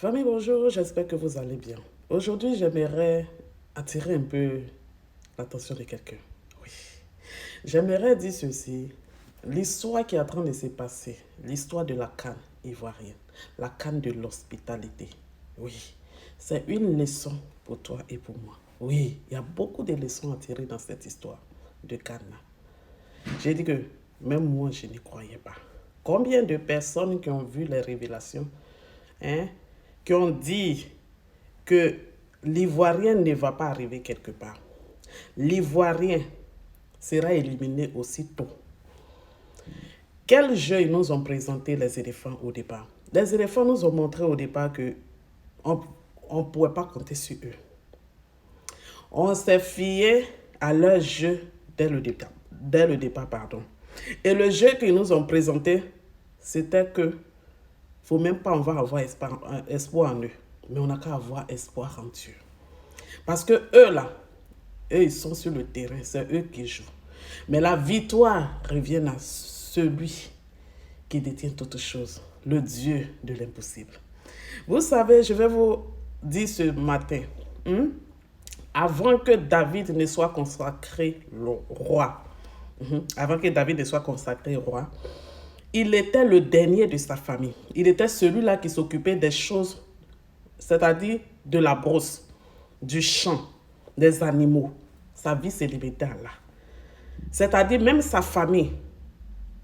Famille, bonjour, j'espère que vous allez bien. Aujourd'hui, j'aimerais attirer un peu l'attention de quelqu'un. Oui. J'aimerais dire ceci. L'histoire qui est en train de se passer, l'histoire de la canne ivoirienne, la canne de l'hospitalité. Oui. C'est une leçon pour toi et pour moi. Oui, il y a beaucoup de leçons à tirer dans cette histoire de canne. J'ai dit que même moi, je n'y croyais pas. Combien de personnes qui ont vu les révélations, qui ont dit que l'Ivoirien ne va pas arriver quelque part. L'Ivoirien sera éliminé aussitôt. Quel jeu ils nous ont présenté les éléphants au départ? Les éléphants nous ont montré au départ qu'on ne pouvait pas compter sur eux. On s'est fié à leur jeu dès le départ. Et le jeu qu'ils nous ont présenté, c'était que faut même pas on va avoir espoir en eux, mais on n'a qu'à avoir espoir en Dieu. Parce que eux, ils sont sur le terrain, c'est eux qui jouent. Mais la victoire revient à celui qui détient toutes choses, le Dieu de l'impossible. Vous savez, je vais vous dire ce matin, avant que David ne soit consacré roi, il était le dernier de sa famille. Il était celui-là qui s'occupait des choses, c'est-à-dire de la brousse, du champ, des animaux. Sa vie s'est limitée à là. C'est-à-dire même sa famille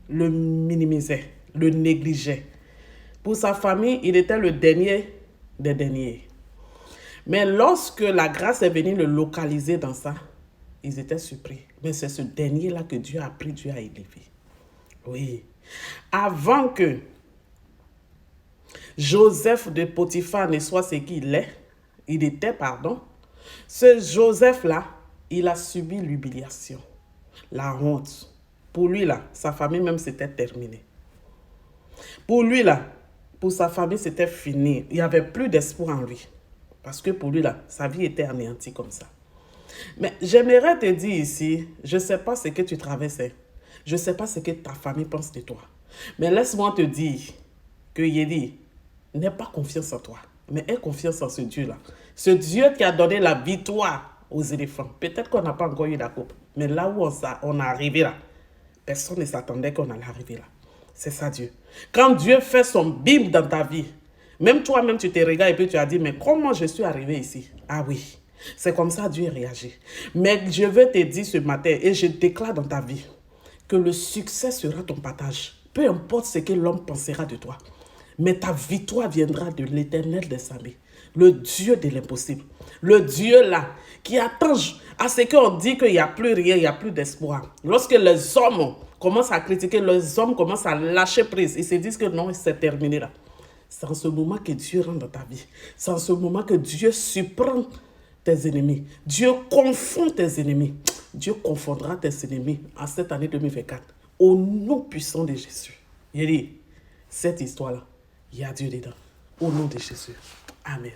le minimisait, le négligeait. Pour sa famille, il était le dernier des derniers. Mais lorsque la grâce est venue le localiser dans ça, ils étaient surpris. Mais c'est ce dernier-là que Dieu a pris, Dieu a élevé. Oui. Avant que Joseph de Potiphar ne soit ce qu'il est, ce Joseph-là, il a subi l'humiliation, la honte. Pour lui, sa famille même s'était terminée. Pour lui, pour sa famille, c'était fini. Il n'y avait plus d'espoir en lui. Parce que pour lui, sa vie était anéantie comme ça. Mais j'aimerais te dire ici, je ne sais pas ce que tu traversais. Je ne sais pas ce que ta famille pense de toi. Mais laisse-moi te dire que Yédi, n'aie pas confiance en toi, mais aie confiance en ce Dieu-là. Ce Dieu qui a donné la victoire aux éléphants. Peut-être qu'on n'a pas encore eu la coupe, mais là où on est arrivé là, personne ne s'attendait qu'on allait arriver là. C'est ça Dieu. Quand Dieu fait son bim dans ta vie, même toi-même tu te regardes et puis tu as dit, mais comment je suis arrivé ici? Ah oui, c'est comme ça Dieu réagit. Mais je veux te dire ce matin et je déclare dans ta vie que le succès sera ton partage. Peu importe ce que l'homme pensera de toi. Mais ta victoire viendra de l'Éternel des armées, le Dieu de l'impossible. Le Dieu là, qui attend à ce qu'on dit qu'il n'y a plus rien, il n'y a plus d'espoir. Lorsque les hommes commencent à critiquer, les hommes commencent à lâcher prise, ils se disent que non, c'est terminé là. C'est en ce moment que Dieu rentre dans ta vie. C'est en ce moment que Dieu surprend tes ennemis. Dieu confond tes ennemis. Dieu confondra tes ennemis en cette année 2024. Au nom puissant de Jésus. Il dit, cette histoire-là, il y a Dieu dedans. Au nom de Jésus. Amen.